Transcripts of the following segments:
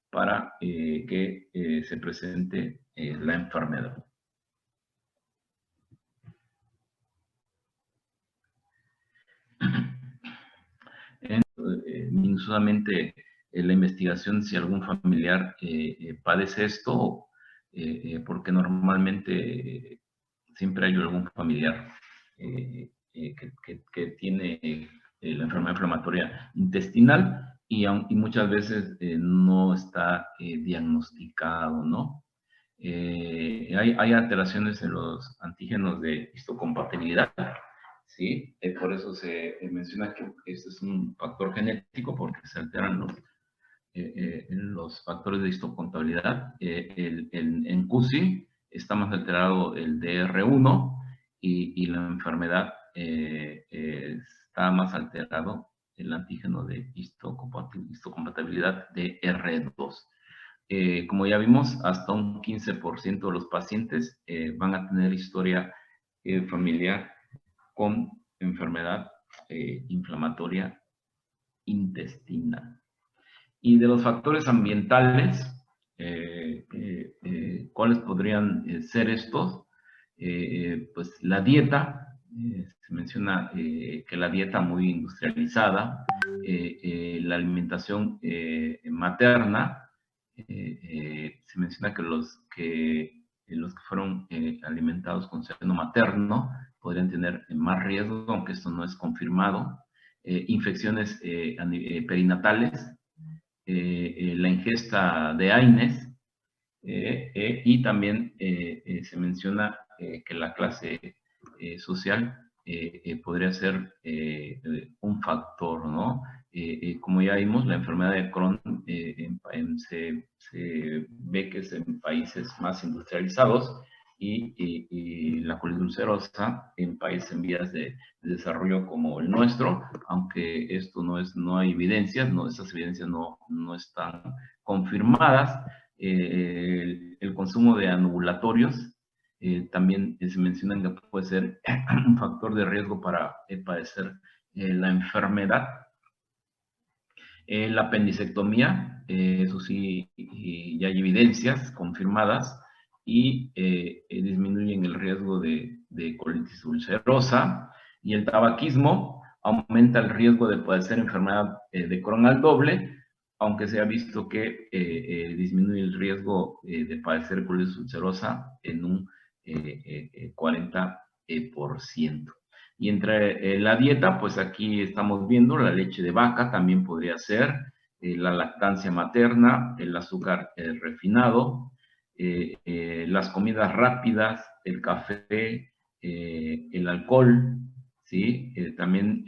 para que se presente la enfermedad. Minuciosamente la investigación si algún familiar padece esto, porque normalmente siempre hay algún familiar que tiene la enfermedad inflamatoria intestinal y muchas veces no está diagnosticado, ¿no? Hay alteraciones en los antígenos de histocompatibilidad, ¿sí? Por eso se menciona que este es un factor genético, porque se alteran los factores de histocompatibilidad. En CUSI está más alterado el DR1 y la enfermedad está más alterado el antígeno de histocompatibilidad DR2. Como ya vimos, hasta un 15% de los pacientes van a tener historia familiar con enfermedad inflamatoria intestinal. Y de los factores ambientales, ¿cuáles podrían ser estos? Pues la dieta, se menciona que la dieta muy industrializada, la alimentación materna, se menciona que los que fueron alimentados con seno materno podrían tener más riesgo, aunque esto no es confirmado. Infecciones perinatales, la ingesta de AINES, y también se menciona que la clase social podría ser un factor, ¿no? Como ya vimos, la enfermedad de Crohn se ve que es en países más industrializados y la colitis ulcerosa en países en vías de desarrollo como el nuestro, aunque esto no hay evidencias, estas evidencias no están confirmadas. El consumo de anovulatorios también se menciona que puede ser un factor de riesgo para padecer la enfermedad. La apendicectomía, eso sí, ya hay evidencias confirmadas y disminuyen el riesgo de colitis ulcerosa. Y el tabaquismo aumenta el riesgo de padecer enfermedad de Crohn al doble, aunque se ha visto que disminuye el riesgo de padecer colitis ulcerosa en un 40%. Y entre la dieta, pues aquí estamos viendo la leche de vaca, también podría ser, la lactancia materna, el azúcar refinado, las comidas rápidas, el café, el alcohol, ¿sí? También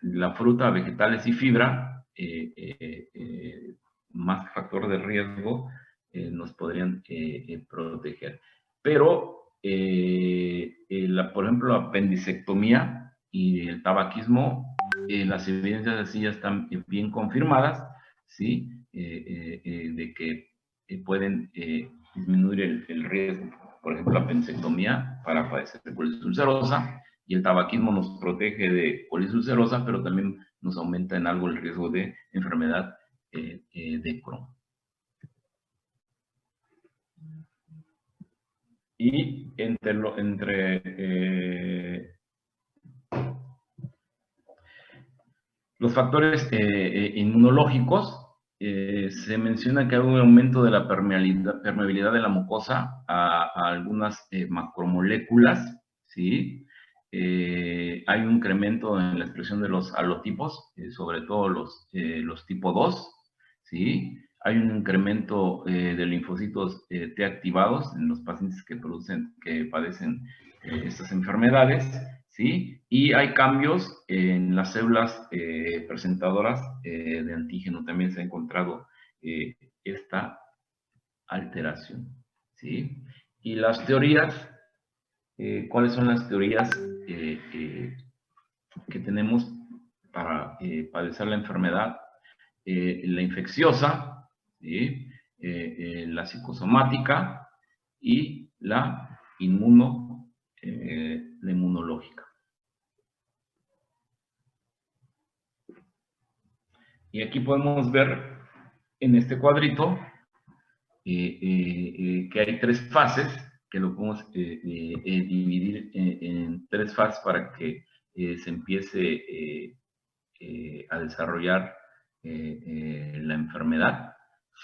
la fruta, vegetales y fibra, más factor de riesgo, nos podrían proteger. Pero por ejemplo, la apendicectomía y el tabaquismo, las evidencias así ya están bien confirmadas, ¿sí? De que pueden disminuir el riesgo. Por ejemplo, la apendicectomía para padecer colitis ulcerosa y el tabaquismo nos protege de colitis ulcerosa, pero también nos aumenta en algo el riesgo de enfermedad de Crohn. Y entre los factores inmunológicos, se menciona que hay un aumento de la permeabilidad de la mucosa a algunas macromoléculas, ¿sí? Hay un incremento en la expresión de los halotipos, sobre todo los tipo 2, ¿sí? Hay un incremento de linfocitos T activados en los pacientes que padecen estas enfermedades, ¿sí? Y hay cambios en las células presentadoras de antígeno. También se ha encontrado esta alteración, ¿sí? Y las teorías, ¿cuáles son las teorías que tenemos para padecer la enfermedad? La infecciosa, ¿sí? La psicosomática y la inmunológica. Y aquí podemos ver en este cuadrito que hay 3 fases, que lo podemos dividir en 3 fases para que se empiece a desarrollar la enfermedad,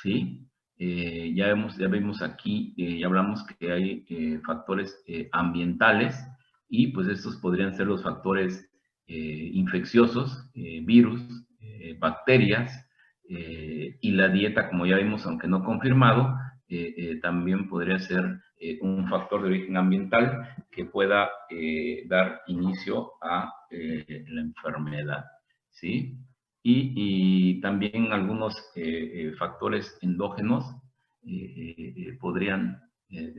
¿sí? Ya vemos aquí, ya hablamos que hay factores ambientales y pues estos podrían ser los factores infecciosos, virus, bacterias, y la dieta, como ya vimos, aunque no confirmado, también podría ser un factor de origen ambiental que pueda dar inicio a la enfermedad, ¿sí? Y también algunos factores endógenos podrían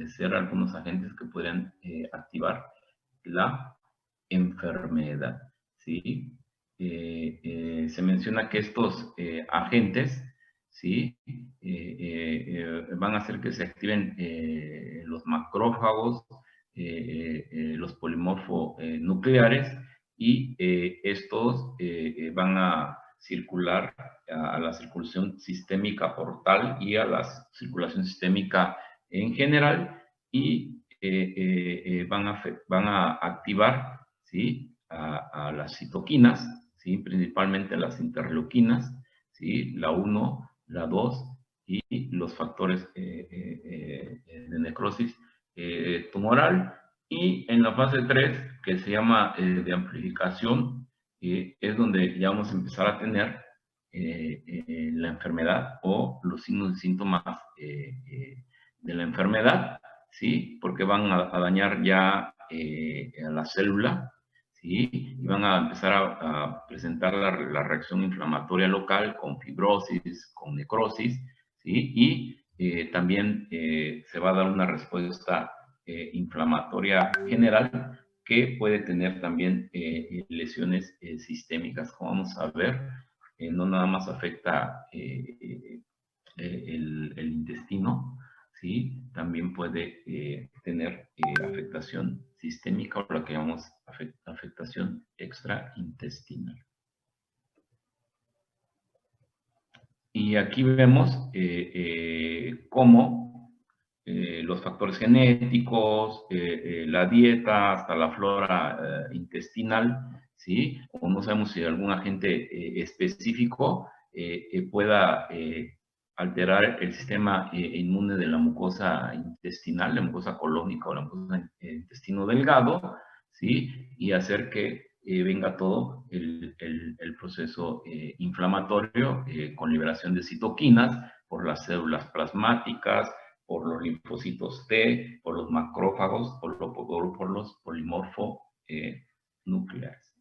ser algunos agentes que podrían activar la enfermedad, ¿sí? Se menciona que estos agentes, ¿sí? Van a hacer que se activen los macrófagos, los polimorfonucleares, y estos van a circular a la circulación sistémica portal y a la circulación sistémica en general, y van a activar, ¿sí? A las citoquinas, ¿sí? Principalmente las interleuquinas, ¿sí? La 1, la 2 y los factores de necrosis tumoral. Y en la fase 3, que se llama de amplificación, es donde ya vamos a empezar a tener la enfermedad o los signos y síntomas de la enfermedad, ¿sí? Porque van a dañar ya a la célula, ¿sí? Y van a empezar a presentar la reacción inflamatoria local con fibrosis, con necrosis, ¿sí? Y también se va a dar una respuesta inflamatoria general que puede tener también lesiones sistémicas, como vamos a ver. No nada más afecta el intestino, ¿sí? También puede tener afectación sistémica, o lo que llamamos afectación extraintestinal. Y aquí vemos cómo los factores genéticos, la dieta, hasta la flora intestinal, ¿sí? O no sabemos si algún agente específico pueda alterar el sistema inmune de la mucosa intestinal, la mucosa colónica o la mucosa intestino delgado, ¿sí? Y hacer que venga todo el proceso inflamatorio con liberación de citoquinas por las células plasmáticas, por los linfocitos T, por los macrófagos, por los polimorfonucleares.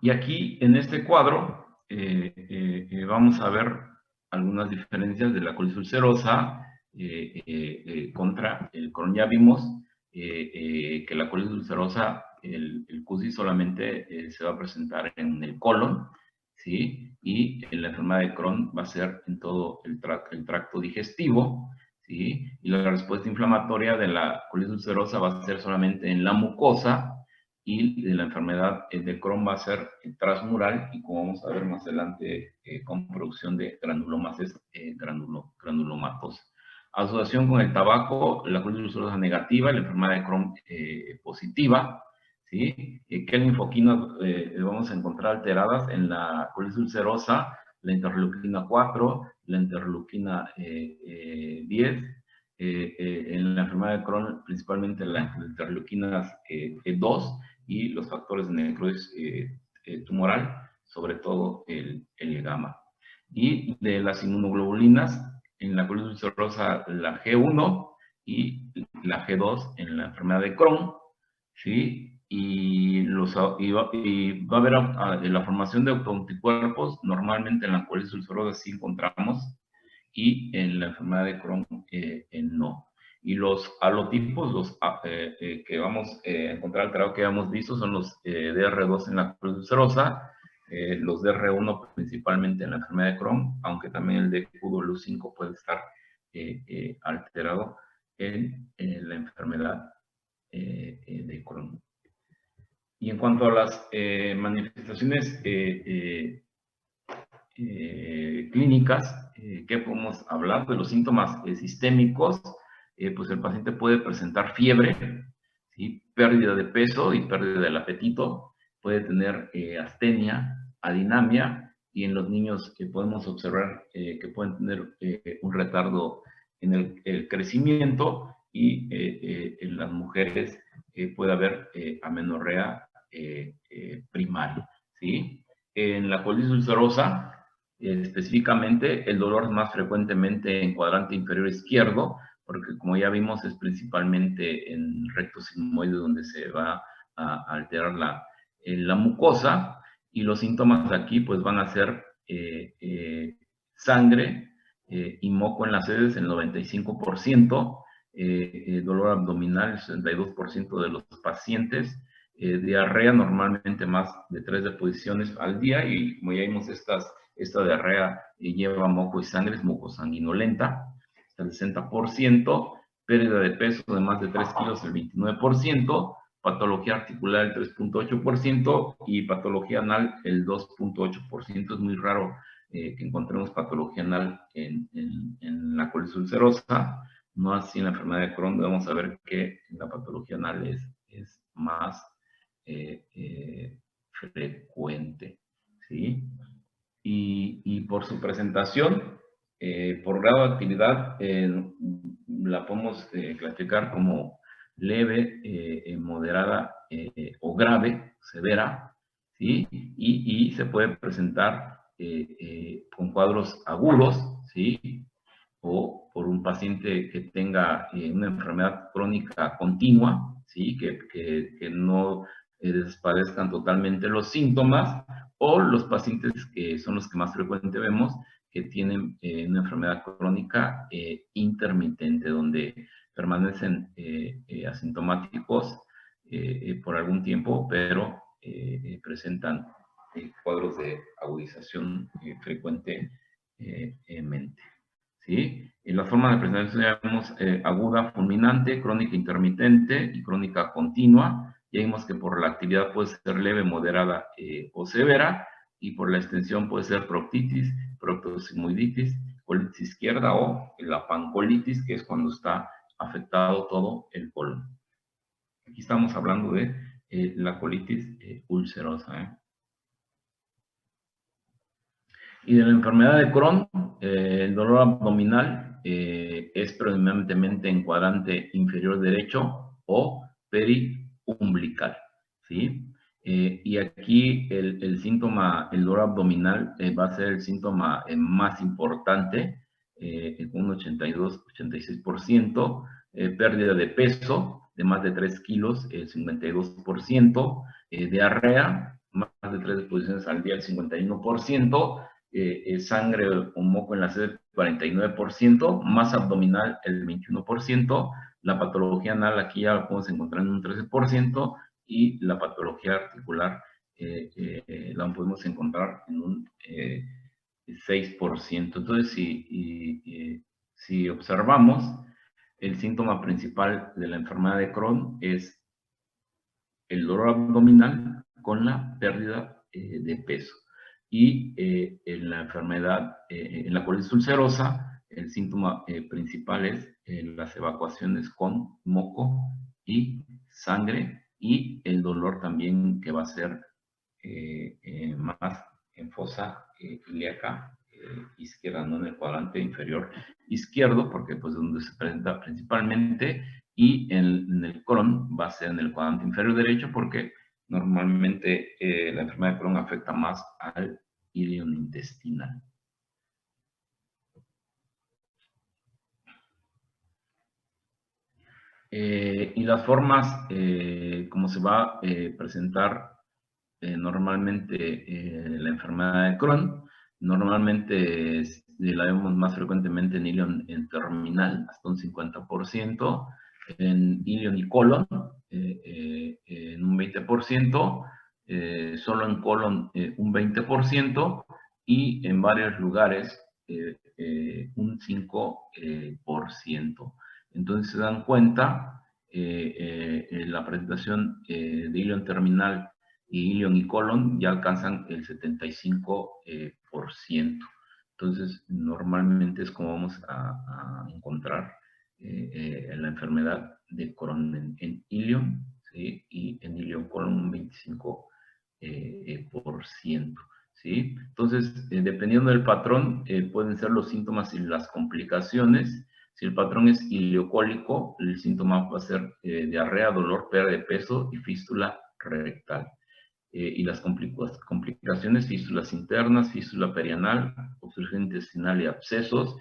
Y aquí, en este cuadro, vamos a ver algunas diferencias de la colitis ulcerosa contra el Crohn. Ya vimos que la colitis ulcerosa, el CUSI solamente se va a presentar en el colon, ¿sí? Y la enfermedad de Crohn va a ser en todo el tracto digestivo, ¿sí? Y la respuesta inflamatoria de la colitis ulcerosa va a ser solamente en la mucosa, y de la enfermedad de Crohn va a ser transmural, y como vamos a ver más adelante, con producción de granulomas granulomatosa. Asociación con el tabaco, la colitis ulcerosa negativa, la enfermedad de Crohn positiva, ¿sí? ¿Qué linfoquinas vamos a encontrar alteradas en la colitis ulcerosa? La interleuquina 4, la interleuquina 10, en la enfermedad de Crohn principalmente las interleuquinas 2, y los factores de necrosis tumoral, sobre todo el gamma. Y de las inmunoglobulinas, en la colitis ulcerosa la G1 y la G2 en la enfermedad de Crohn, ¿sí? Y va a haber la formación de autoanticuerpos, normalmente en la colitis ulcerosa sí encontramos, y en la enfermedad de Crohn no. Y los halotipos, que vamos a encontrar alterados, que hemos visto, son los DR2 en la colitis ulcerosa, los DR1 principalmente en la enfermedad de Crohn, aunque también el DQ5 puede estar alterado en la enfermedad de Crohn. Y en cuanto a las manifestaciones clínicas, ¿qué podemos hablar? De los síntomas sistémicos, pues el paciente puede presentar fiebre, ¿sí? Pérdida de peso y pérdida del apetito, puede tener astenia, adinamia, y en los niños podemos observar que pueden tener un retardo en el crecimiento, y en las mujeres puede haber amenorrea primaria, ¿sí? En la colitis ulcerosa, específicamente, el dolor más frecuentemente en cuadrante inferior izquierdo, porque como ya vimos es principalmente en recto sigmoide donde se va a alterar la mucosa, y los síntomas aquí pues van a ser sangre y moco en las heces el 95%, dolor abdominal el 62% de los pacientes, diarrea normalmente más de 3 deposiciones al día, y como ya vimos esta diarrea lleva moco y sangre, es mucosanguinolenta, el 60%, pérdida de peso de más de 3 kilos el 29%, patología articular el 3.8% y patología anal el 2.8%. Es muy raro que encontremos patología anal en la colitis ulcerosa, no así en la enfermedad de Crohn. Debemos saber que la patología anal es más frecuente, ¿sí? Y por su presentación, por grado de actividad, la podemos clasificar como leve, moderada o grave, severa, ¿sí? Y se puede presentar con cuadros agudos, ¿sí? O por un paciente que tenga una enfermedad crónica continua, ¿sí? Que no despadezcan totalmente los síntomas, o los pacientes que son los que más frecuente vemos, que tienen una enfermedad crónica intermitente, donde permanecen asintomáticos por algún tiempo, pero presentan cuadros de agudización frecuentemente. ¿Sí? En la forma de presentación ya vemos aguda, fulminante, crónica intermitente y crónica continua. Ya vimos que por la actividad puede ser leve, moderada o severa, y por la extensión puede ser proctitis, proctosigmoiditis, colitis izquierda o la pancolitis, que es cuando está afectado todo el colon. Aquí estamos hablando de la colitis ulcerosa. Y de la enfermedad de Crohn, el dolor abdominal es predominantemente en cuadrante inferior derecho o periumbilical, ¿sí? Y aquí el síntoma, el dolor abdominal, va a ser el síntoma más importante, con un 82-86%, pérdida de peso de más de 3 kilos, el 52%, diarrea, más de 3 deposiciones al día, el 51%, sangre o moco en la sede 49%, masa abdominal el 21%, la patología anal aquí ya la podemos encontrar en un 13%, y la patología articular la podemos encontrar en un 6%. Entonces, si observamos, el síntoma principal de la enfermedad de Crohn es el dolor abdominal con la pérdida de peso. Y en la enfermedad, en la colitis ulcerosa, el síntoma principal es las evacuaciones con moco y sangre, y el dolor también, que va a ser más en fosa ilíaca izquierda, no en el cuadrante inferior izquierdo, porque pues donde se presenta principalmente, y en el Crohn va a ser en el cuadrante inferior derecho, porque normalmente la enfermedad de Crohn afecta más al ilion intestinal. Y las formas, como se va a presentar normalmente la enfermedad de Crohn, normalmente la vemos más frecuentemente en ilion en terminal, hasta un 50%, en ilion y colon en un 20%, solo en colon un 20%, y en varios lugares un 5%. Entonces se dan cuenta, la presentación de ilion terminal y ilion y colon ya alcanzan el 75%. Entonces, normalmente es como vamos a encontrar la enfermedad de Crohn en ilion, ¿sí? Y en ilion colon un 25%. ¿Sí? Entonces, dependiendo del patrón, pueden ser los síntomas y las complicaciones. Si el patrón es ileocólico, el síntoma va a ser diarrea, dolor, pérdida de peso y fístula rectal. Y las complicaciones, fístulas internas, fístula perianal, obstrucción intestinal y abscesos.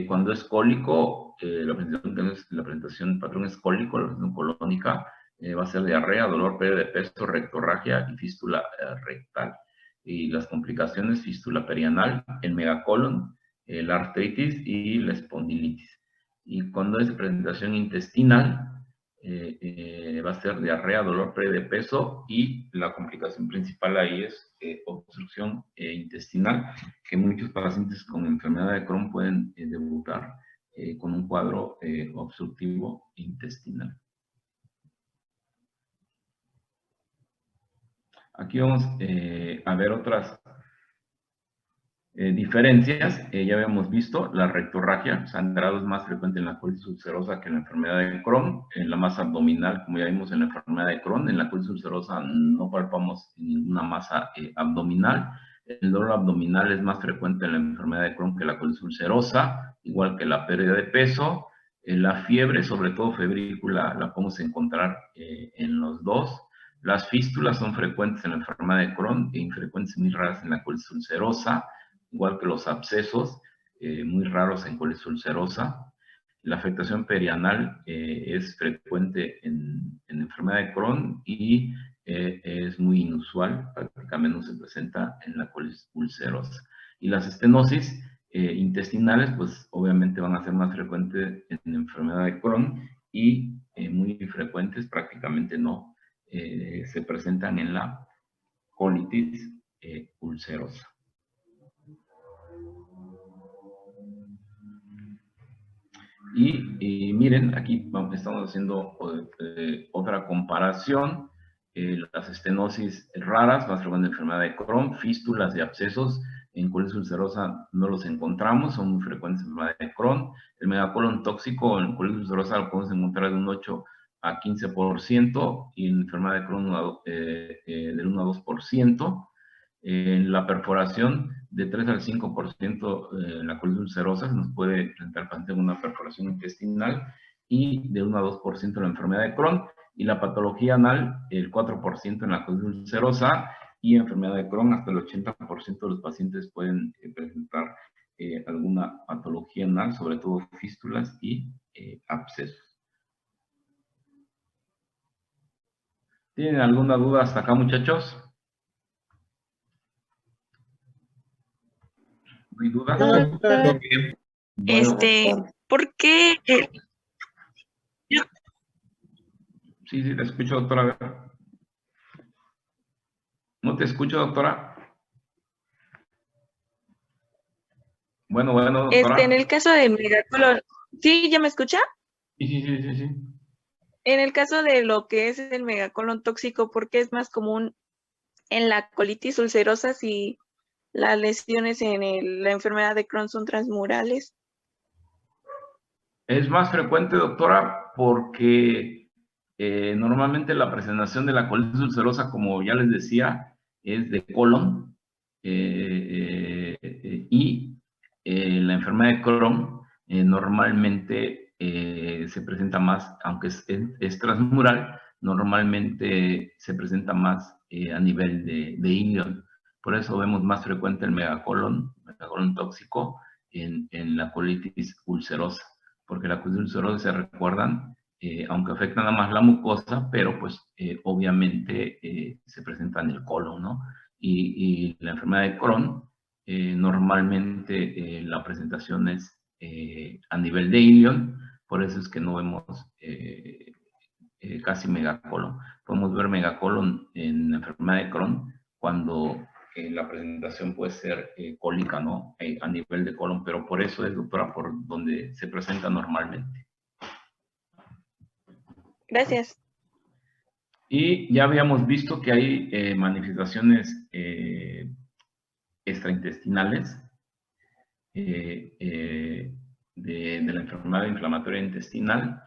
Cuando es cólico, la presentación del patrón es cólico, la presentación colónica va a ser diarrea, dolor, pérdida de peso, rectorragia y fístula rectal. Y las complicaciones, fístula perianal, el megacolon, la artritis y la espondilitis. Y cuando es presentación intestinal, va a ser diarrea, dolor, pérdida de peso y la complicación principal ahí es obstrucción intestinal, que muchos pacientes con enfermedad de Crohn pueden debutar con un cuadro obstructivo intestinal. Aquí vamos a ver otras diferencias. Ya habíamos visto la rectorragia, sangrado es más frecuente en la colitis ulcerosa que en la enfermedad de Crohn. En la masa abdominal, como ya vimos en la enfermedad de Crohn, en la colitis ulcerosa no palpamos ninguna masa abdominal. El dolor abdominal es más frecuente en la enfermedad de Crohn que la colitis ulcerosa, igual que la pérdida de peso. La fiebre, sobre todo febrícula, la podemos encontrar en los dos. Las fístulas son frecuentes en la enfermedad de Crohn e infrecuentes y muy raras en la colitis ulcerosa, igual que los abscesos, muy raros en colitis ulcerosa. La afectación perianal es frecuente en enfermedad de Crohn y es muy inusual, prácticamente no se presenta en la colitis ulcerosa. Y las estenosis intestinales, pues obviamente van a ser más frecuentes en enfermedad de Crohn y muy frecuentes, prácticamente no, se presentan en la colitis ulcerosa. Y miren, aquí estamos haciendo otra comparación. Las estenosis raras, más frecuente en enfermedad de Crohn, fístulas y abscesos en colitis ulcerosa no los encontramos, son muy frecuentes en enfermedad de Crohn. El megacolon tóxico en colitis ulcerosa lo podemos encontrar de un 8 a 15% y en enfermedad de Crohn del 1 a 2%. En la perforación de 3 al 5% en la colitis ulcerosa se nos puede presentar el paciente con una perforación intestinal y de 1 a 2% en la enfermedad de Crohn. Y la patología anal, el 4% en la colitis ulcerosa y enfermedad de Crohn, hasta el 80% de los pacientes pueden presentar alguna patología anal, sobre todo fístulas y abscesos. ¿Tienen alguna duda hasta acá, muchachos? ¿No hay dudas? No, doctor. Bueno, ¿Por qué? Sí, te escucho, doctora. A ver. ¿No te escucho, doctora? Bueno, doctora. En el caso del megacolon, ¿sí? ¿Ya me escucha? Sí. En el caso de lo que es el megacolon tóxico, ¿por qué es más común en la colitis ulcerosa si las lesiones en la enfermedad de Crohn son transmurales? Es más frecuente, doctora, porque normalmente la presentación de la colitis ulcerosa, como ya les decía, es de colon y la enfermedad de Crohn normalmente se presenta más, aunque es transmural, normalmente se presenta más a nivel de ilion. Por eso vemos más frecuente el megacolon tóxico en la colitis ulcerosa, porque la colitis ulcerosa, se recuerdan, aunque afecta nada más la mucosa, pero pues obviamente se presenta en el colon, ¿no? Y la enfermedad de Crohn, normalmente la presentación es a nivel de ilion, por eso es que no vemos casi megacolon. Podemos ver megacolon en la enfermedad de Crohn cuando la presentación puede ser cólica, ¿no? A nivel de colon, pero por eso es, doctora, por donde se presenta normalmente. Gracias. Y ya habíamos visto que hay manifestaciones extraintestinales de la enfermedad inflamatoria intestinal,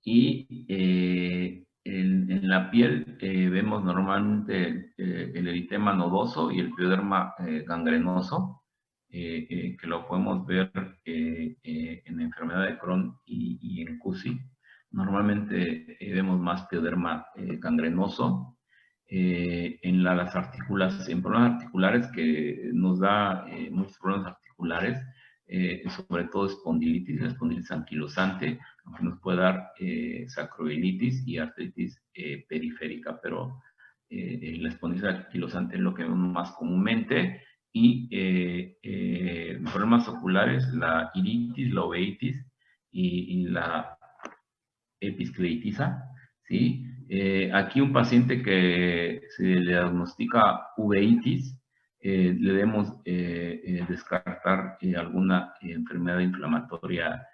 y en la piel vemos normalmente el eritema nodoso y el pioderma gangrenoso, que lo podemos ver en la enfermedad de Crohn y en CUSI. Normalmente vemos más pioderma gangrenoso. En las articulaciones, en problemas articulares, que nos da muchos problemas articulares, sobre todo espondilitis, la espondilitis anquilosante, aunque nos puede dar sacroilitis y artritis periférica, pero la espondilitis anquilosante es lo que vemos más comúnmente. Y problemas oculares, la iritis, la uveitis y la episcleritiza, ¿sí? Aquí un paciente que se le diagnostica uveitis, le debemos descartar alguna enfermedad inflamatoria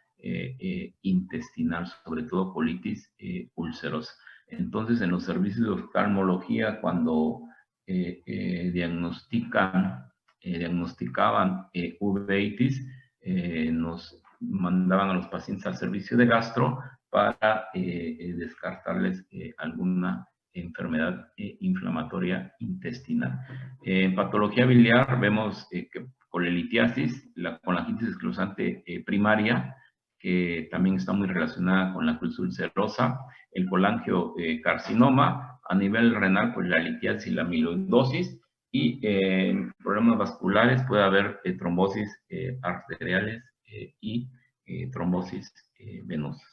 intestinal, sobre todo colitis ulcerosa. Entonces, en los servicios de oftalmología, cuando diagnosticaban uveitis, nos mandaban a los pacientes al servicio de gastro para descartarles alguna enfermedad inflamatoria intestinal. En patología biliar vemos que colelitiasis, la colangitis esclerosante primaria, que también está muy relacionada con la colitis ulcerosa, el colangiocarcinoma, a nivel renal, pues la litiasis y la amiloidosis, y en problemas vasculares puede haber trombosis arteriales y trombosis venosas.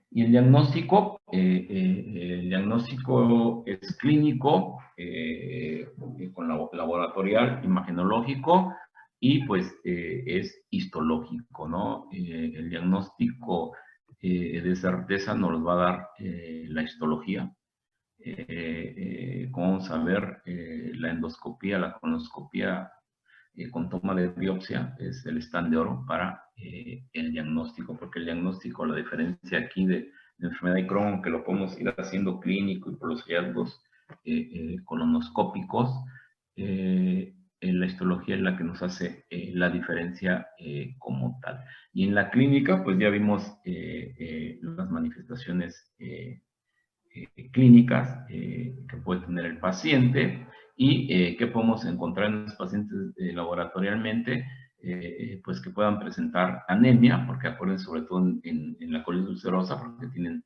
Y el diagnóstico es clínico, con laboratorial, imagenológico, y pues es histológico, ¿no? El diagnóstico de certeza nos los va a dar la histología. Vamos a ver la endoscopía, la colonoscopía con toma de biopsia es el stand de oro para el diagnóstico, porque el diagnóstico, la diferencia aquí de enfermedad de Crohn, que lo podemos ir haciendo clínico y por los hallazgos colonoscópicos, la histología es la que nos hace la diferencia como tal. Y en la clínica, pues ya vimos las manifestaciones clínicas que puede tener el paciente, y que podemos encontrar en los pacientes laboratorialmente, pues que puedan presentar anemia, porque acuérdense, sobre todo en la colitis ulcerosa, porque tienen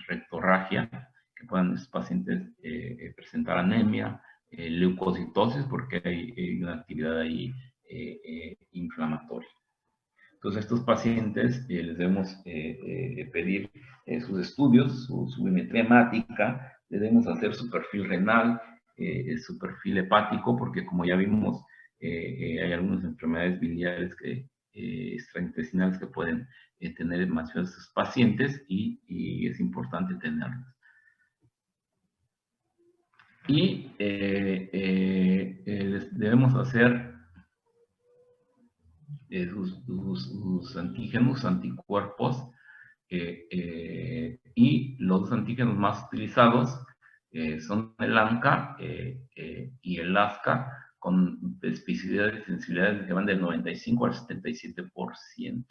rectorragia, que puedan estos pacientes presentar anemia, leucocitosis, porque hay una actividad ahí inflamatoria. Entonces, a estos pacientes les debemos pedir sus estudios, su biometría hemática, le debemos hacer su perfil renal, su perfil hepático, porque como ya vimos, hay algunas enfermedades biliares extraintestinales que pueden tener más de estos pacientes, y es importante tenerlas. Y les debemos hacer sus antígenos, anticuerpos, y los dos antígenos más utilizados son el ANCA y el ASCA, con especificidades y sensibilidades que van del 95 al 77%.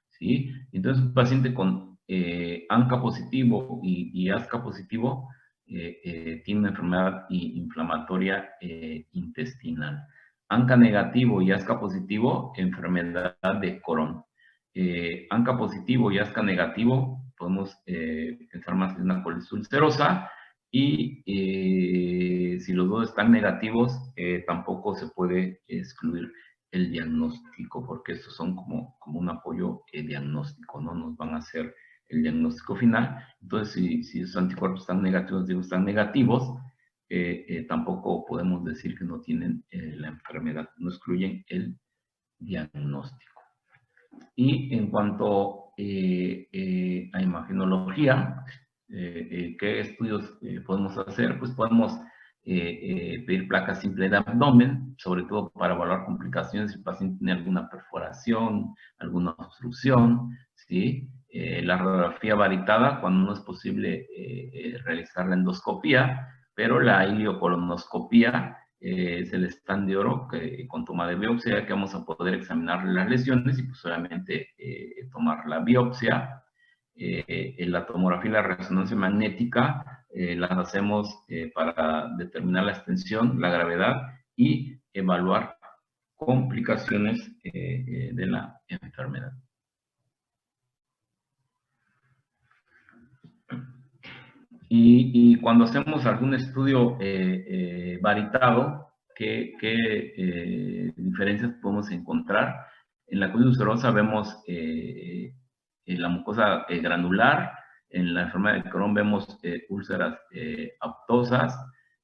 ¿Sí? Entonces, un paciente con ANCA positivo y ASCA positivo tiene una enfermedad inflamatoria intestinal. ANCA negativo y ASCA positivo, enfermedad de Crohn. ANCA positivo y ASCA negativo, podemos pensar más en una colitis ulcerosa, y si los dos están negativos, tampoco se puede excluir el diagnóstico, porque estos son como un apoyo diagnóstico, no nos van a hacer el diagnóstico final. Entonces, si esos anticuerpos están negativos, están negativos, tampoco podemos decir que no tienen la enfermedad, no excluyen el diagnóstico. Y en cuanto a imagenología, ¿qué estudios podemos hacer? Pues podemos pedir placa simple de abdomen, sobre todo para evaluar complicaciones si el paciente tiene alguna perforación, alguna obstrucción, ¿sí? La radiografía varitada, cuando no es posible realizar la endoscopía, pero la iliocolonoscopía es el stand de oro que, con toma de biopsia, que vamos a poder examinar las lesiones y pues obviamente tomar la biopsia. La tomografía y la resonancia magnética las hacemos para determinar la extensión, la gravedad y evaluar complicaciones de la enfermedad. Y cuando hacemos algún estudio varitado, ¿qué diferencias podemos encontrar? En la colitis ulcerosa vemos la mucosa granular, en la enfermedad de Crohn vemos úlceras aptosas,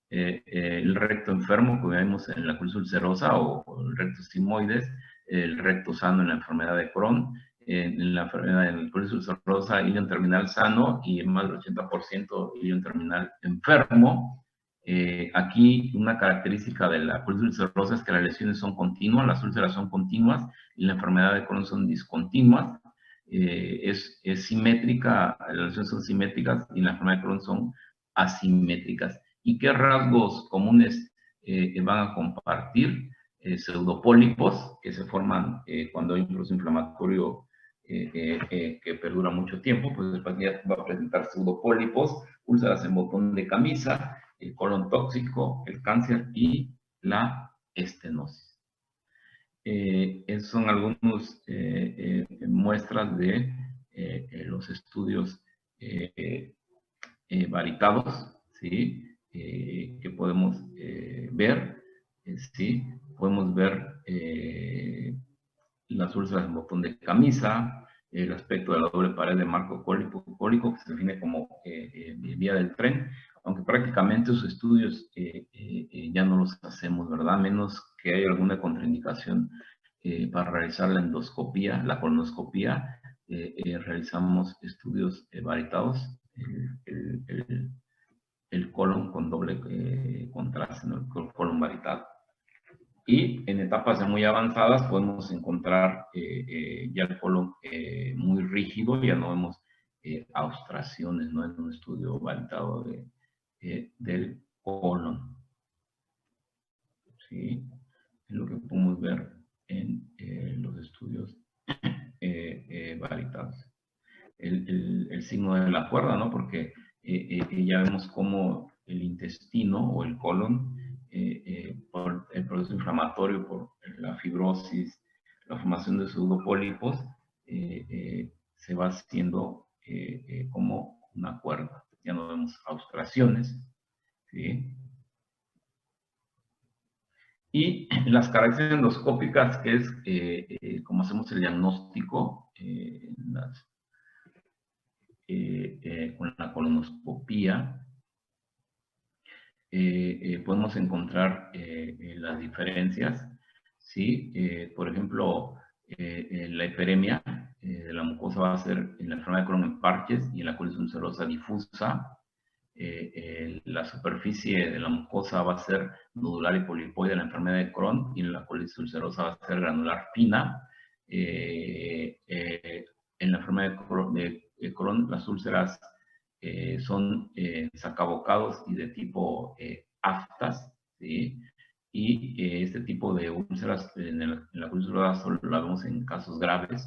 el recto enfermo que vemos en la colitis ulcerosa o el recto sigmoides, el recto sano en la enfermedad de Crohn, en la enfermedad del colitis ulcerosa, ilion terminal sano y más del 80% ilion terminal enfermo. Aquí una característica de la colitis ulcerosa es que las lesiones son continuas, las úlceras son continuas y la enfermedad de Crohn son discontinuas. Es simétrica, las lesiones son simétricas y la enfermedad de Crohn son asimétricas. ¿Y qué rasgos comunes van a compartir? Pseudopólipos que se forman cuando hay un proceso inflamatorio que perdura mucho tiempo, pues el paciente va a presentar pseudopólipos, úlceras en botón de camisa, el colon tóxico, el cáncer y la estenosis. Esos son algunos muestras de los estudios varitados, ¿sí? Que podemos ver, ¿sí? Podemos ver las úlceras en botón de camisa, el aspecto de la doble pared de marco cólico, que se define como vía del tren, aunque prácticamente esos estudios ya no los hacemos, ¿verdad? Menos que haya alguna contraindicación para realizar la endoscopía, la colonoscopía, realizamos estudios varitados, el colon con doble contraste, ¿no? El colon varitado. Y en etapas ya muy avanzadas podemos encontrar ya el colon muy rígido, ya no vemos austraciones, ¿no? En un estudio varitado del colon. ¿Sí? Es lo que podemos ver en los estudios varitados. El signo de la cuerda, ¿no? Porque ya vemos cómo el intestino o el colon, por el proceso inflamatorio, por la fibrosis, la formación de pseudopólipos, se va haciendo como una cuerda. Ya no vemos austraciones, ¿sí? Y las características endoscópicas, que es como hacemos el diagnóstico con la colonoscopía, podemos encontrar las diferencias, ¿sí? Por ejemplo, la hiperemia de la mucosa va a ser en la enfermedad de Crohn en parches y en la colitis ulcerosa difusa. La superficie de la mucosa va a ser nodular y polipoide en la enfermedad de Crohn y en la colitis ulcerosa va a ser granular fina. En la enfermedad de Crohn, las úlceras son sacabocados y de tipo aftas, ¿sí? Y este tipo de úlceras en la colitis ulcerosa solo la vemos en casos graves.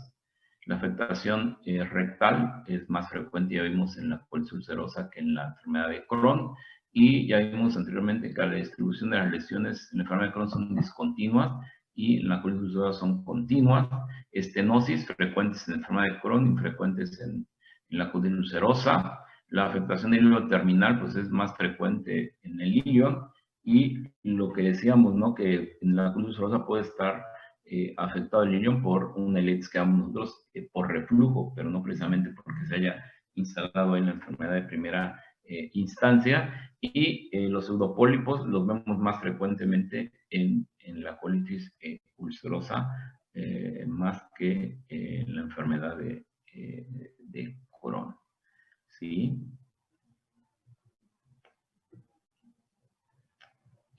La afectación rectal es más frecuente, ya vimos en la colitis ulcerosa que en la enfermedad de Crohn, y ya vimos anteriormente que la distribución de las lesiones en la enfermedad de Crohn son discontinuas y en la colitis ulcerosa son continuas. Estenosis frecuentes en la enfermedad de Crohn, infrecuentes en la colitis ulcerosa. La afectación del hilo terminal pues es más frecuente en el ilion, y lo que decíamos, ¿no? Que en la colitis ulcerosa puede estar afectado el ilion por un ELETS que damos nosotros por reflujo, pero no precisamente porque se haya instalado en la enfermedad de primera instancia. Y los pseudopólipos los vemos más frecuentemente en la colitis ulcerosa, más que en la enfermedad de Crohn. ¿Sí?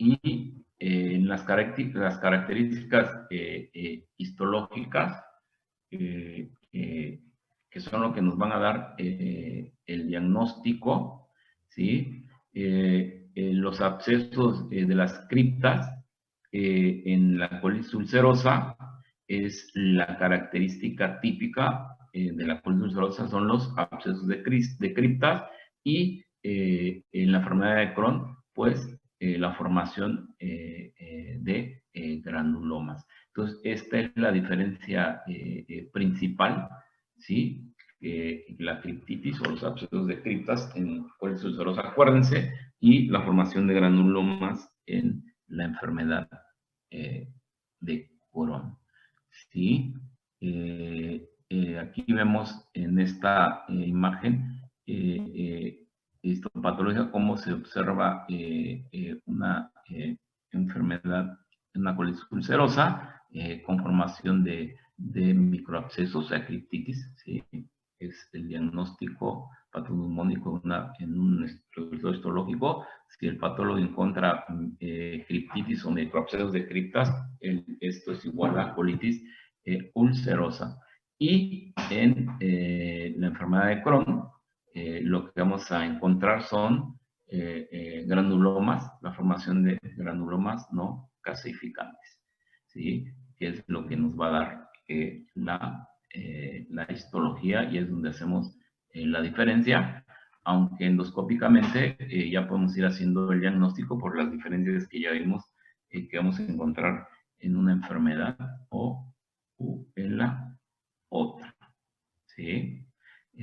Y las características histológicas que son lo que nos van a dar el diagnóstico, ¿sí? Los abscesos de las criptas en la colitis ulcerosa es la característica típica de la colitis ulcerosa, son los abscesos de criptas, y en la enfermedad de Crohn, pues la formación de granulomas. Entonces, esta es la diferencia principal, ¿sí? La criptitis o los abscesos de criptas en colitis ulcerosa, acuérdense, y la formación de granulomas en la enfermedad de Crohn, ¿sí? Aquí vemos en esta imagen histopatológica cómo se observa una enfermedad, una colitis ulcerosa con formación de microabscesos, o sea, criptitis, ¿sí? Es el diagnóstico patognomónico en un estudio histológico. Si el patólogo encuentra criptitis o microabscesos de criptas, esto es igual a colitis ulcerosa. Y en la enfermedad de Crohn, lo que vamos a encontrar son granulomas, la formación de granulomas no calcificantes, ¿sí? Que es lo que nos va a dar la histología, y es donde hacemos la diferencia, aunque endoscópicamente ya podemos ir haciendo el diagnóstico por las diferencias que ya vimos que vamos a encontrar en una enfermedad o en la otra, ¿sí?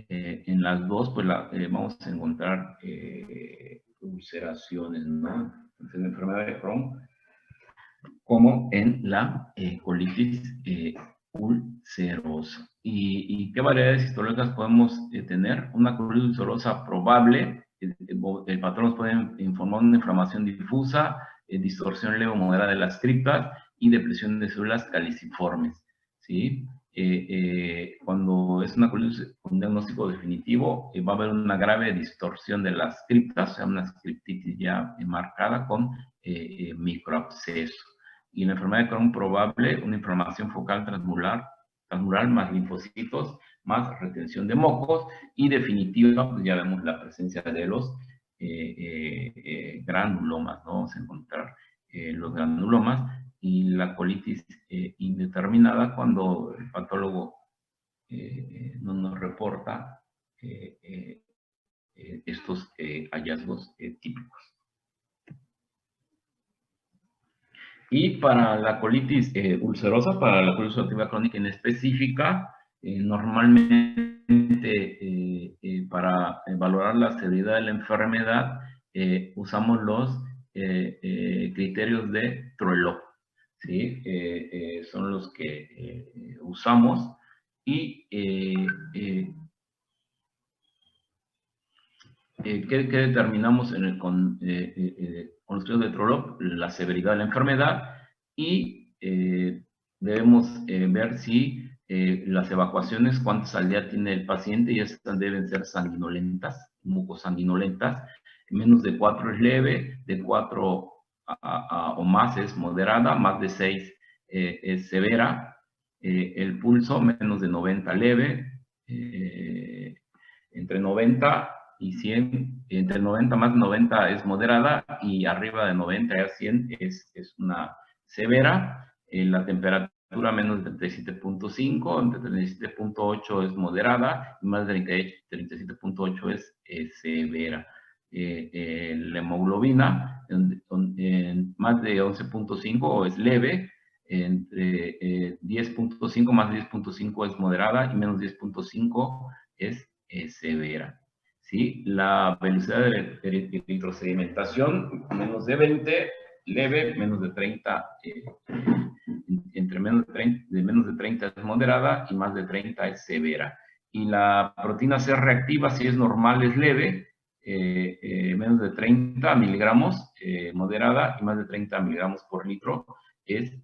En las dos, pues vamos a encontrar ulceraciones, ¿no? En la enfermedad de Crohn, como en la colitis ulcerosa. ¿Y qué variedades histológicas podemos tener? Una colitis ulcerosa probable, el patrón nos puede informar una inflamación difusa, distorsión leve o moderada de las criptas y depresión de células caliciformes, ¿sí? Cuando es una colitis con diagnóstico definitivo, va a haber una grave distorsión de las criptas, o sea, una criptitis ya marcada con microabsceso. Y en la enfermedad de Crohn probable, una inflamación focal transmural más linfocitos, más retención de mocos, y definitiva, pues ya vemos la presencia de los granulomas, ¿no? Vamos a encontrar los granulomas, y la colitis indeterminada cuando el patólogo no nos reporta estos hallazgos típicos. Y para la colitis ulcerosa, para la colitis ulcerativa crónica en específica, normalmente para valorar la severidad de la enfermedad usamos los criterios de Trollope, ¿sí? Son los que usamos, y ¿qué determinamos con los criterios de Trollope? La severidad de la enfermedad, y debemos ver si las evacuaciones, cuántas al día tiene el paciente, y estas deben ser sanguinolentas, mucosanguinolentas. Menos de 4 es leve, de 4 o más es moderada, más de 6 es severa. El pulso, menos de 90 leve, entre 90 y 100, entre 90 más de 90 es moderada, y arriba de 90 a 100 es una severa. La temperatura menos de 37.5, entre 37.8 es moderada, y más de 37.8 es severa. La hemoglobina en más de 11.5 es leve, entre 10.5 más de 10.5 es moderada, y menos 10.5 es severa, ¿sí? La velocidad de eritrosedimentación, menos de 20, leve, menos de 30, entre menos de 30 es moderada, y más de 30 es severa. Y la proteína C reactiva, si es normal, es leve, menos de 30 miligramos, moderada, y más de 30 miligramos por litro es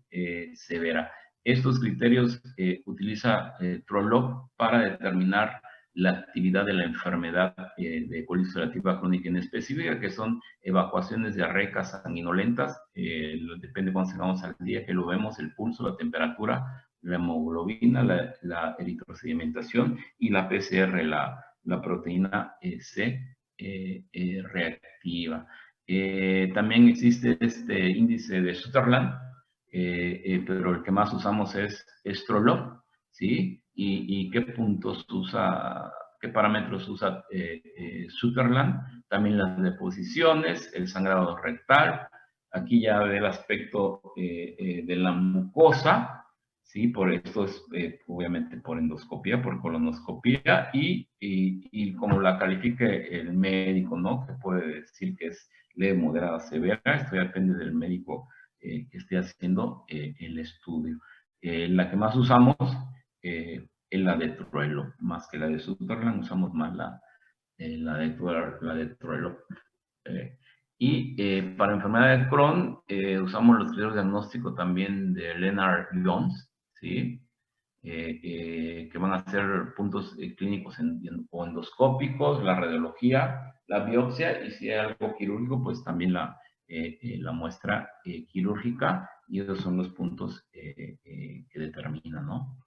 severa. Estos criterios utiliza Trollope para determinar la actividad de la enfermedad de colitis ulcerativa crónica en específica, que son evacuaciones diarreicas sanguinolentas, depende de cuánto tengamos al día, que lo vemos, el pulso, la temperatura, la hemoglobina, la eritrosedimentación, y la PCR, la proteína C reactiva. También existe este índice de Sutherland, pero el que más usamos es Strolov, ¿sí? ¿Y qué puntos usa, qué parámetros usa Sutherland? También las deposiciones, el sangrado rectal. Aquí ya ve el aspecto de la mucosa, ¿sí? Por esto es obviamente por endoscopía, por colonoscopía, y como la califique el médico, ¿no? Que puede decir que es leve, moderada, severa. Esto ya depende del médico que esté haciendo el estudio. La que más usamos es la de Truello, más que la de Sutherland. Usamos más la de Truello. Para enfermedad de Crohn usamos los criterios diagnósticos también de Lennard-Jones, ¿sí? Que van a ser puntos clínicos o endoscópicos, la radiología, la biopsia, y si hay algo quirúrgico, pues también la muestra quirúrgica, y esos son los puntos que determinan, ¿no?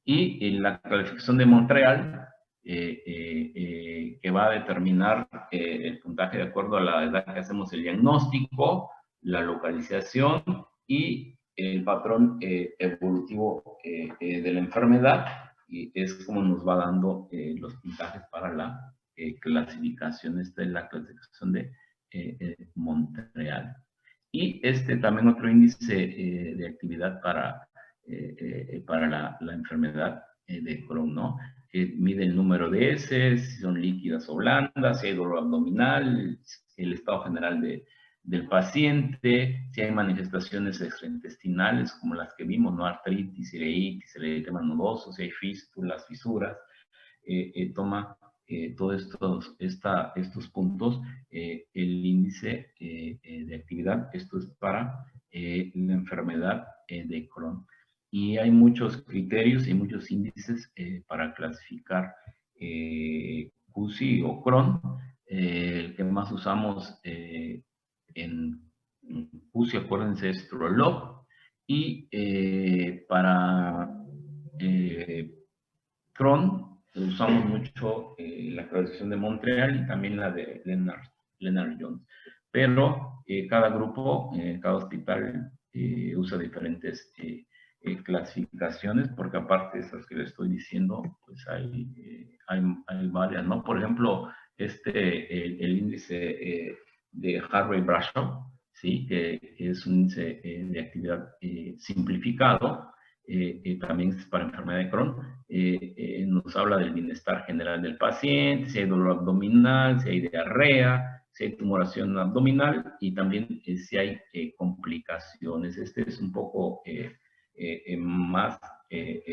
Y la calificación de Montreal, que va a determinar el puntaje de acuerdo a la edad que hacemos el diagnóstico, la localización y el patrón evolutivo de la enfermedad, y es como nos va dando los puntajes para la clasificación. Esta es la clasificación de Montreal. Y también otro índice de actividad para la enfermedad de Crohn, ¿no? Que mide el número de heces, si son líquidas o blandas, si hay dolor abdominal, el estado general del paciente, si hay manifestaciones extraintestinales como las que vimos, ¿no? Artritis, ileitis, el eritema nodoso, si hay fístulas, fisuras. Toma todos estos puntos, el índice de actividad. Esto es para la enfermedad de Crohn. Y hay muchos criterios y muchos índices para clasificar CUSI o Crohn. El que más usamos en CUSI, acuérdense, es Strolov. Y para Crohn usamos mucho la clasificación de Montreal y también la de Lennard-Jones. Pero cada grupo, cada hospital usa diferentes clasificaciones, porque aparte de esas que les estoy diciendo, pues hay varias, ¿no? Por ejemplo, el índice de Harvey-Brashaw, ¿sí? Que es un índice de actividad simplificado, también es para enfermedad de Crohn. Nos habla del bienestar general del paciente, si hay dolor abdominal, si hay diarrea, si hay tumoración abdominal, y también si hay complicaciones. Este es un poco más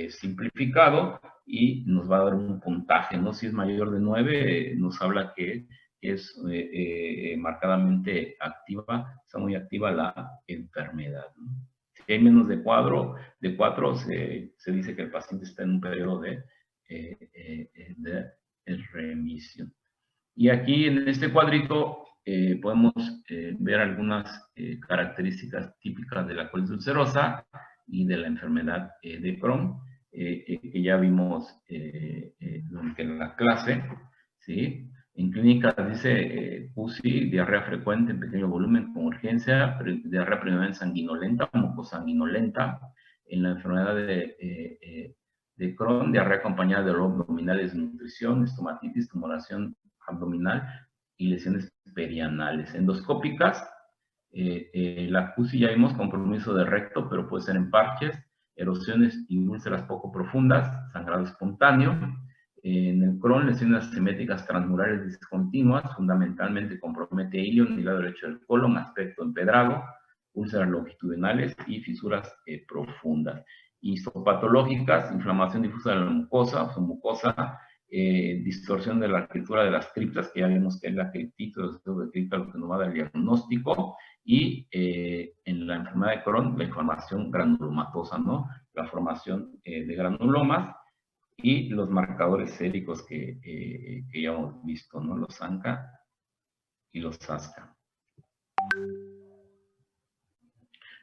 simplificado y nos va a dar un puntaje, ¿no? Si es mayor de 9, nos habla que es marcadamente activa, está muy activa la enfermedad, ¿no? Si hay menos de 4, se dice que el paciente está en un periodo de remisión. Y aquí en este cuadrito podemos ver algunas características típicas de la colitis ulcerosa y de la enfermedad de Crohn, que ya vimos durante la clase, ¿sí? En clínica dice PUSI, diarrea frecuente en pequeño volumen con urgencia, diarrea primordial sanguinolenta, mucosanguinolenta. En la enfermedad de Crohn, diarrea acompañada de dolor abdominal, desnutrición, estomatitis, tumoración abdominal y lesiones perianales. Endoscópicas, la PUSI ya vimos compromiso de recto, pero puede ser en parches, erosiones y úlceras poco profundas, sangrado espontáneo. En el Crohn, lesiones asimétricas transmurales discontinuas, fundamentalmente compromete ilion y lado derecho del colon, aspecto empedrado, úlceras longitudinales y fisuras profundas. Histopatológicas, inflamación difusa de la mucosa o submucosa, distorsión de la arquitectura de las criptas, que ya vimos que es la criptito, los dedos de cripta, lo que nos va a dar el diagnóstico, y en la enfermedad de Crohn, la inflamación granulomatosa, ¿no? La formación de granulomas y los marcadores séricos que ya hemos visto, ¿no? Los ANCA y los ASCA.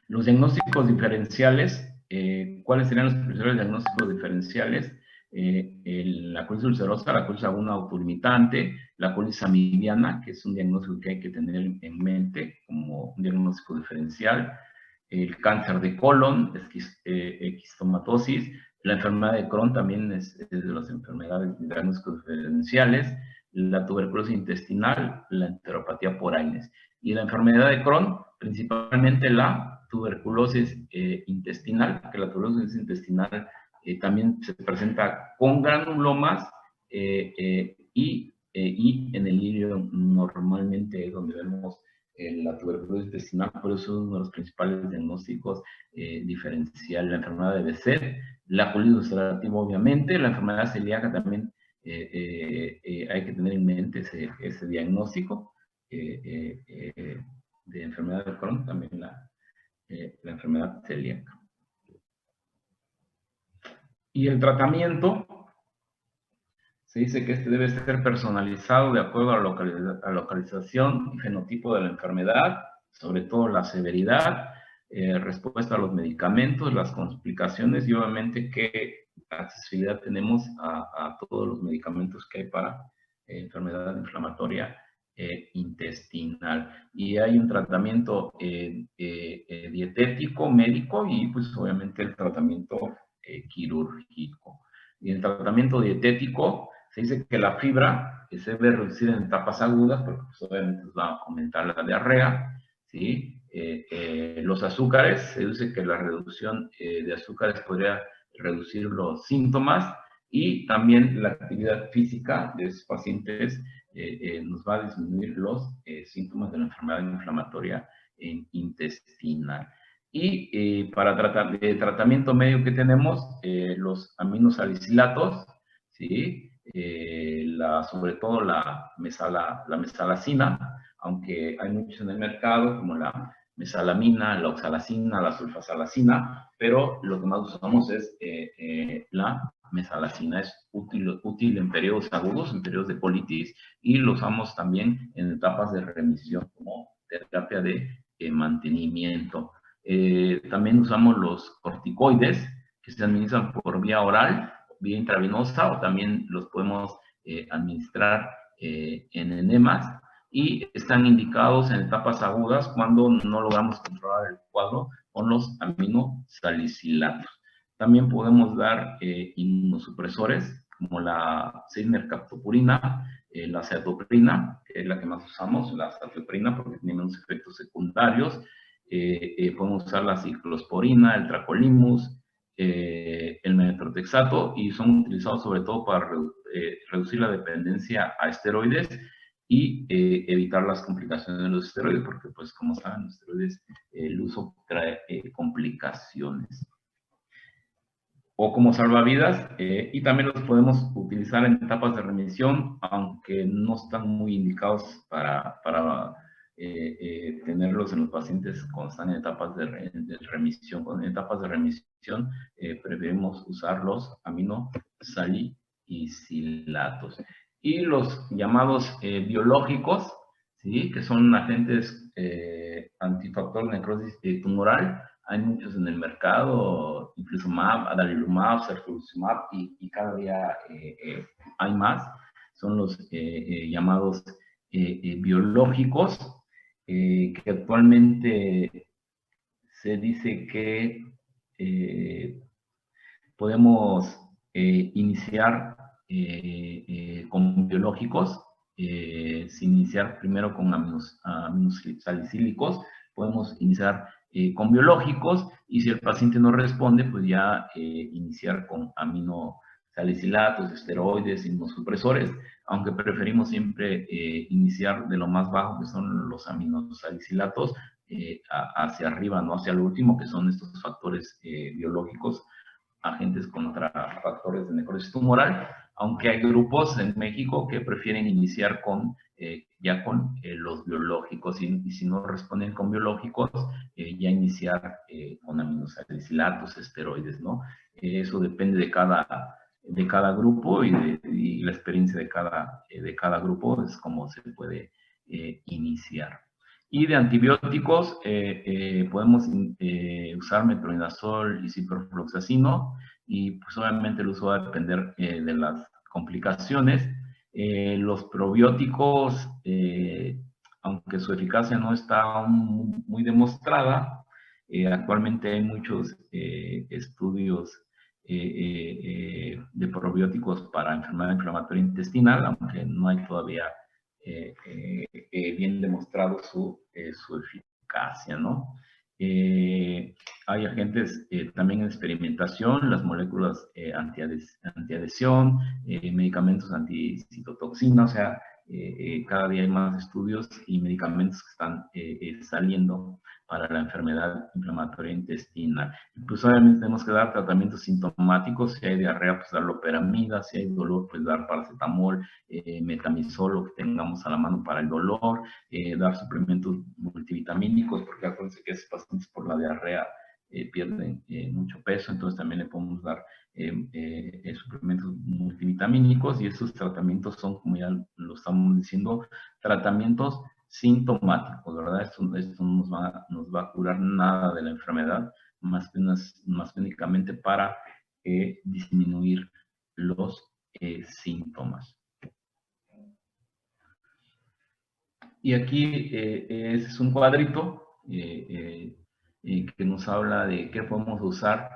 Los diagnósticos diferenciales ¿cuáles serían los principales diagnósticos diferenciales? La colitis ulcerosa, la colitis aguda autolimitante, la colitis amibiana, que es un diagnóstico que hay que tener en mente como un diagnóstico diferencial, el cáncer de colon, esquistomatosis, la enfermedad de Crohn también es de las enfermedades de diagnósticos diferenciales, la tuberculosis intestinal, la enteropatía por Aines. Y la enfermedad de Crohn, principalmente la tuberculosis intestinal, que la tuberculosis intestinal también se presenta con granulomas y en el ileo normalmente es donde vemos la tuberculosis intestinal, por eso es uno de los principales diagnósticos diferencial. La enfermedad de Behçet, la colitis ulcerativa obviamente, la enfermedad celíaca también hay que tener en mente ese diagnóstico de enfermedad de Crohn, también la enfermedad celíaca. Y el tratamiento, se dice que este debe ser personalizado de acuerdo a la localización y fenotipo de la enfermedad, sobre todo la severidad, respuesta a los medicamentos, las complicaciones y obviamente qué accesibilidad tenemos a todos los medicamentos que hay para enfermedad inflamatoria intestinal. Y hay un tratamiento dietético, médico y pues obviamente el tratamiento quirúrgico. Y el tratamiento dietético se dice que la fibra se debe reducir en etapas agudas porque pues, obviamente va a aumentar la diarrea, ¿sí? Los azúcares, se dice que la reducción de azúcares podría reducir los síntomas y también la actividad física de esos pacientes nos va a disminuir los síntomas de la enfermedad inflamatoria intestinal. Y para tratamiento medio que tenemos, los aminosalicilatos, ¿sí? Sobre todo la mesalacina, aunque hay muchos en el mercado, como la mesalamina, la oxalacina, la sulfasalacina, pero lo que más usamos es la mesalacina. Es útil en periodos agudos, en periodos de colitis, y lo usamos también en etapas de remisión como terapia de mantenimiento. También usamos los corticoides que se administran por vía oral, vía intravenosa, o también los podemos administrar en enemas, y están indicados en etapas agudas cuando no logramos controlar el cuadro con los aminosalicilatos. También podemos dar inmunosupresores como la 6-mercaptopurina, la cetoprina, que es la que más usamos, la cetoprina porque tiene menos efectos secundarios. Podemos usar la ciclosporina, el tacrolimus, el metrotexato, y son utilizados sobre todo para reducir la dependencia a esteroides y evitar las complicaciones de los esteroides, porque pues como saben, los esteroides, el uso trae complicaciones. O como salvavidas, y también los podemos utilizar en etapas de remisión, aunque no están muy indicados para tenerlos en los pacientes cuando están en etapas de remisión. En etapas de remisión preferimos usar los aminosalicilatos. Y los llamados biológicos, ¿sí? Que son agentes antifactor de necrosis tumoral. Hay muchos en el mercado, infliximab, adalimumab, sertolizumab, y cada día hay más. Son los llamados biológicos, que actualmente se dice que podemos iniciar con biológicos, sin iniciar primero con aminosalicílicos. Podemos iniciar con biológicos, y si el paciente no responde, pues ya iniciar con aminosalicilatos, esteroides, inmunosupresores, aunque preferimos siempre iniciar de lo más bajo, que son los aminosalicilatos, hacia arriba, no hacia lo último, que son estos factores biológicos, agentes contra factores de necrosis tumoral, aunque hay grupos en México que prefieren iniciar ya con los biológicos, y si no responden con biológicos, ya iniciar con aminosalicilatos, esteroides, ¿no? Eso depende de cada grupo, y la experiencia de cada grupo es cómo se puede iniciar. Y de antibióticos podemos usar metronidazol y ciprofloxacino, y pues obviamente el uso va a depender de las complicaciones. Los probióticos, aunque su eficacia no está muy demostrada, actualmente hay muchos estudios de probióticos para enfermedad inflamatoria intestinal, aunque no hay todavía bien demostrado su eficacia, ¿no? Hay agentes también en experimentación, las moléculas antiadhesión, medicamentos anticitotoxina, o sea, cada día hay más estudios y medicamentos que están saliendo para la enfermedad inflamatoria intestinal. Pues obviamente tenemos que dar tratamientos sintomáticos. Si hay diarrea, pues dar loperamida; si hay dolor, pues dar paracetamol, metamizol, lo que tengamos a la mano para el dolor, dar suplementos multivitamínicos, porque acuérdense que esos pacientes por la diarrea pierden mucho peso, entonces también le podemos dar suplementos multivitamínicos, y esos tratamientos son, como ya lo estamos diciendo, tratamientos sintomáticos, ¿verdad? Esto no nos va a curar nada de la enfermedad, más que únicamente para disminuir los síntomas. Y aquí ese es un cuadrito que nos habla de qué podemos usar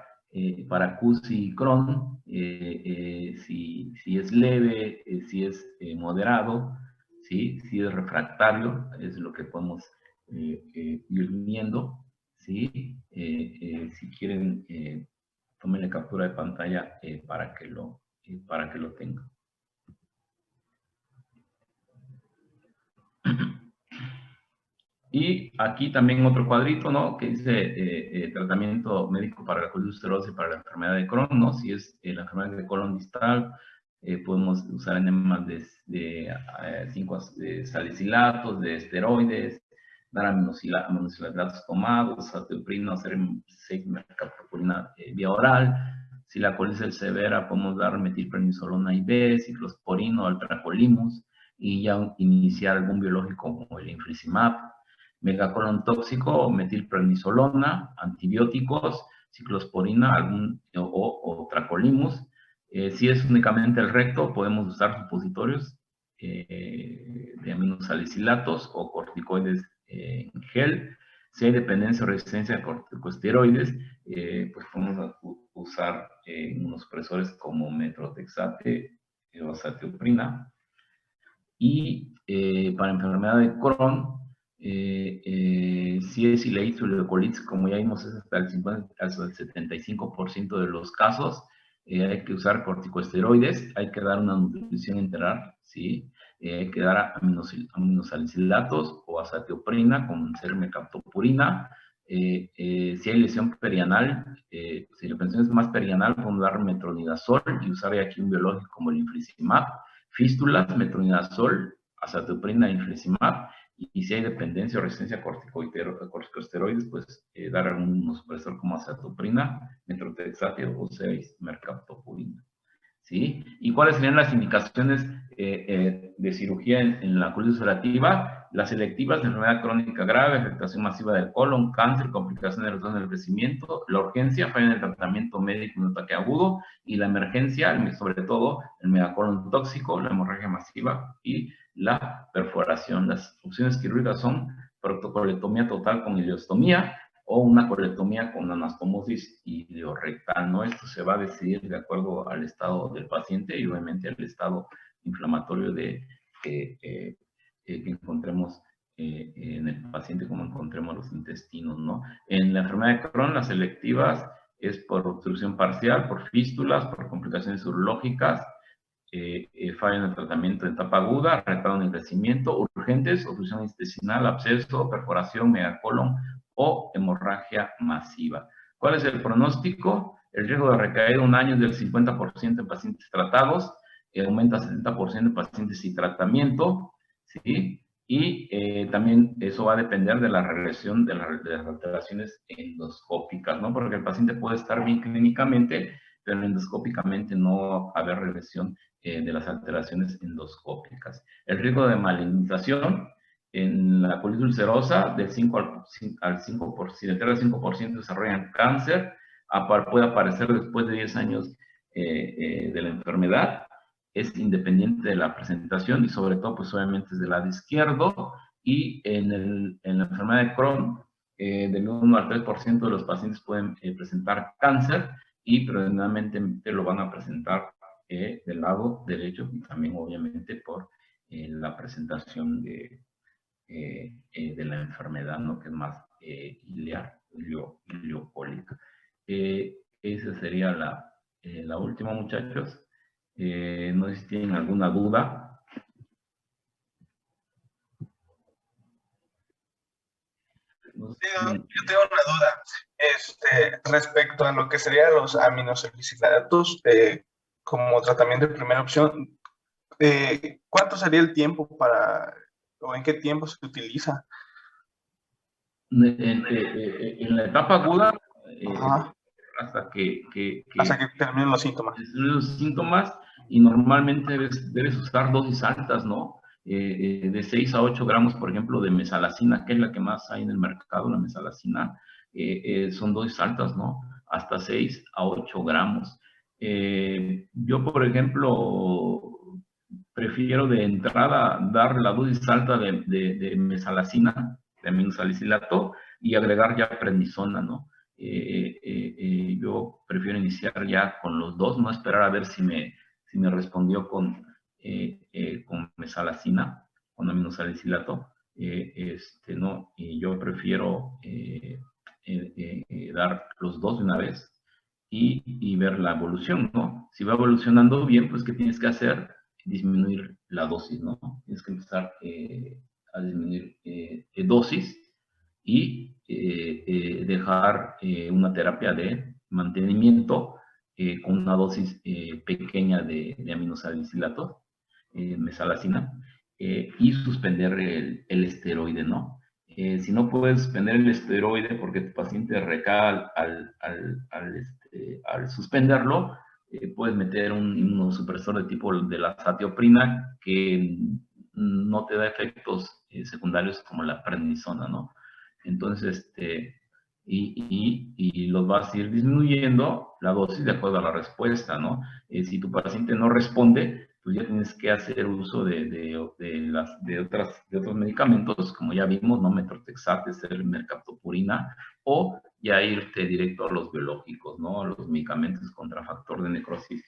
para CUS y Crohn, si es leve, si es moderado, ¿sí? Si es refractario, es lo que podemos ir viendo, ¿sí? Si quieren, tomen la captura de pantalla para que lo tengan. Y aquí también otro cuadrito, ¿no? Que dice tratamiento médico para la colitis ulcerosa y para la enfermedad de Crohn, ¿no? Si es la enfermedad de colon distal, podemos usar enemas de 5 salicilatos, de esteroides, dar aminosilatos tomados, azatioprina, hacer 6 mercaptopurina vía oral. Si la colitis es severa, podemos dar metilprednisolona IV, ciclosporino, altracolimus, y ya iniciar algún biológico como el infliximab. Megacolon tóxico, metilprednisolona, antibióticos, ciclosporina o tracolimus. Si es únicamente el recto, podemos usar supositorios de aminosalicilatos o corticoides en gel. Si hay dependencia o resistencia a corticosteroides, pues podemos usar unos presores como metrotexate o azatioprina. Y para enfermedad de Crohn, si es ileitis o leucolitis, como ya vimos, es hasta el 75% de los casos. Hay que usar corticosteroides, hay que dar una nutrición enteral, ¿sí? Hay que dar aminosalicilatos o azatioprina con mercaptopurina. Si hay lesión perianal, si la lesión es más perianal, podemos dar metronidazol y usar aquí un biológico como el infliximab. Fístulas, metronidazol, azatioprina, infliximab. Y si hay dependencia o resistencia a corticosteroides, pues dar un supresor como azatioprina, metrotexate o 6 mercaptopurina. ¿Sí? ¿Y cuáles serían las indicaciones de cirugía en la colitis ulcerativa? Las selectivas de enfermedad crónica grave, afectación masiva del colon, cáncer, complicaciones de del crecimiento, la urgencia, falla en el tratamiento médico en un ataque agudo, y la emergencia, sobre todo el megacolon tóxico, la hemorragia masiva y la perforación. Las opciones quirúrgicas son protocolectomía total con ileostomía, o una colectomía con anastomosis ileorrectal, ¿no? Esto se va a decidir de acuerdo al estado del paciente y obviamente al estado inflamatorio que encontremos en el paciente, como encontremos los intestinos, ¿no? En la enfermedad de Crohn, las selectivas es por obstrucción parcial, por fístulas, por complicaciones urológicas, falla en el tratamiento en etapa aguda, retardo en el crecimiento, urgentes, obstrucción intestinal, absceso, perforación, megacolon o hemorragia masiva. ¿Cuál es el pronóstico? El riesgo de recaer un año es del 50% en pacientes tratados, aumenta a 70% en pacientes sin tratamiento, ¿sí? Y también eso va a depender de la regresión de las alteraciones endoscópicas, ¿no? Porque el paciente puede estar bien clínicamente, pero endoscópicamente no va a haber regresión de las alteraciones endoscópicas. El riesgo de malignización En la colitis ulcerosa, del 5 al 5%, del 3 al 5% desarrollan cáncer, puede aparecer después de 10 años de la enfermedad, es independiente de la presentación y sobre todo, pues obviamente es del lado izquierdo, y en la enfermedad de Crohn, del 1 al 3% de los pacientes pueden presentar cáncer y predominantemente lo van a presentar del lado derecho y también obviamente por la presentación de la enfermedad, ¿no? Que es más ileocólica. Esa sería la última, muchachos. No sé si tienen alguna duda. No sé si... Yo tengo una duda respecto a lo que serían los aminosalicilatos como tratamiento de primera opción. ¿Cuánto sería el tiempo o en qué tiempo se utiliza? En la etapa aguda, hasta que terminen los síntomas. Los síntomas, y normalmente debes usar dosis altas, ¿no? De 6 a 8 gramos, por ejemplo, de mesalacina, que es la que más hay en el mercado, la mesalacina, son dosis altas, ¿no? Hasta 6 a 8 gramos. Yo, por ejemplo, prefiero de entrada dar la dosis alta de mesalacina, de aminosalicilato, y agregar ya prednisona, ¿no? Yo prefiero iniciar ya con los dos, no esperar a ver si me respondió con mesalacina, con aminosalicilato, no, y yo prefiero dar los dos de una vez y ver la evolución, ¿no? Si va evolucionando bien, pues ¿qué tienes que hacer? Disminuir la dosis, ¿no? Tienes que empezar a disminuir dosis y dejar una terapia de mantenimiento con una dosis pequeña de aminosalicilatos, mesalacina, y suspender el esteroide, ¿no? Si no puedes suspender el esteroide porque tu paciente recae al suspenderlo, puedes meter un inmunosupresor de tipo de la azatioprina que no te da efectos secundarios como la prednisona, ¿no? Entonces, y los vas a ir disminuyendo la dosis de acuerdo a la respuesta, ¿no? Si tu paciente no responde, pues ya tienes que hacer uso de otros medicamentos, como ya vimos, ¿no? Metotrexate, mercaptopurina, o ya irte directo a los biológicos, ¿no? A los medicamentos contra factor de necrosis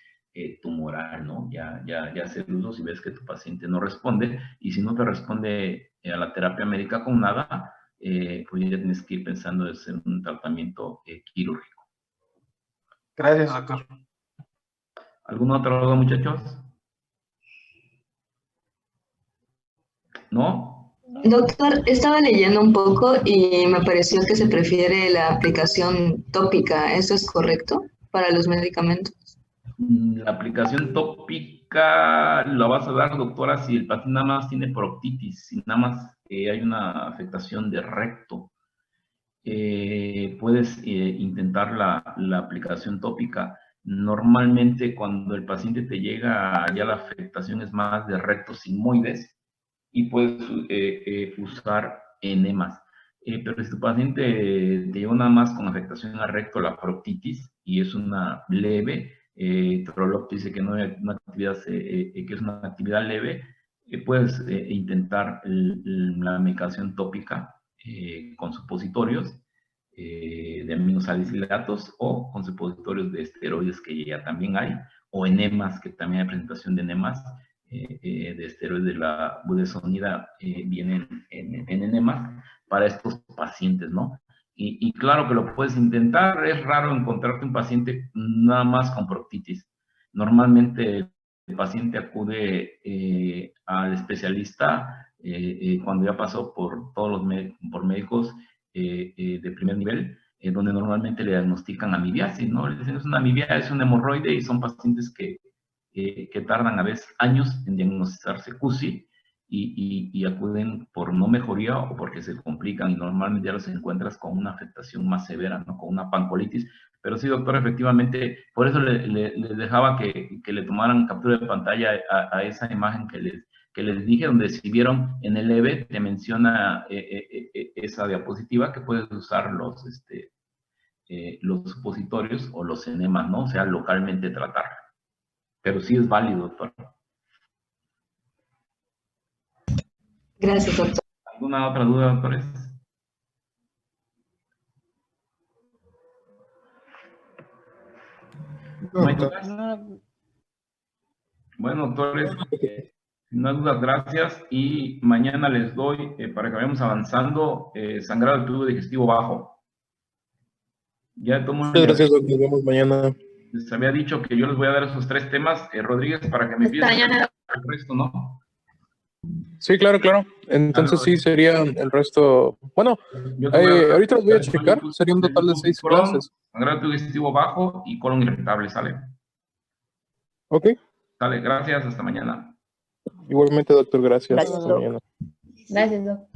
tumoral, ¿no? Ya hacer uso si ves que tu paciente no responde, y si no te responde a la terapia médica con nada, pues ya tienes que ir pensando en hacer un tratamiento quirúrgico. Gracias, doctor. ¿Alguna otra duda, muchachos? ¿No? Doctor, estaba leyendo un poco y me pareció que se prefiere la aplicación tópica. ¿Eso es correcto para los medicamentos? La aplicación tópica la vas a dar, doctora, si el paciente nada más tiene proctitis, si nada más hay una afectación de recto. Puedes intentar la aplicación tópica. Normalmente cuando el paciente te llega, ya la afectación es más de rectos sigmoides y puedes usar enemas. Pero si tu paciente te llegó nada más con afectación al recto, la proctitis, y es una leve, Trollope dice que no hay una actividad, que es una actividad leve, puedes intentar la medicación tópica con supositorios de aminosalicilatos o con supositorios de esteroides que ya también hay, o enemas, que también hay presentación de enemas, de esteroides de la budesonida vienen en enemas para estos pacientes, ¿no? Y claro que lo puedes intentar, es raro encontrarte un paciente nada más con proctitis. Normalmente el paciente acude al especialista cuando ya pasó por todos los médicos de primer nivel, donde normalmente le diagnostican amibiasis, ¿no? Le dicen, es una amibiasis, es un hemorroide, y son pacientes que tardan a veces años en diagnosticarse CUSI y acuden por no mejoría o porque se complican, y normalmente ya los encuentras con una afectación más severa, ¿no? Con una pancolitis. Pero sí, doctor, efectivamente, por eso les dejaba que le tomaran captura de pantalla a esa imagen que les dije, donde si vieron en el EVE, te menciona esa diapositiva que puedes usar los supositorios o los enemas, ¿no? O sea, localmente tratar. Pero sí es válido, doctor. Gracias, doctor. ¿Alguna otra duda, doctores? ¿No hay dudas? Bueno, doctores, no hay dudas, gracias. Y mañana les doy, para que vayamos avanzando, sangrado del tubo digestivo bajo. Ya tomo. Muchas gracias, doctor. Nos vemos mañana. Les había dicho que yo les voy a dar esos 3 temas, Rodríguez, para que me empiecen el resto, ¿no? Sí, claro. Entonces sí, sería el resto. Bueno, ahorita los voy a checar. Sería un total de 6 clases. Sangrado digestivo bajo y colon irritable, ¿sale? Ok. Sale, gracias, hasta mañana. Igualmente, doctor, gracias. Gracias, Hasta doctor. mañana. Gracias, doctor.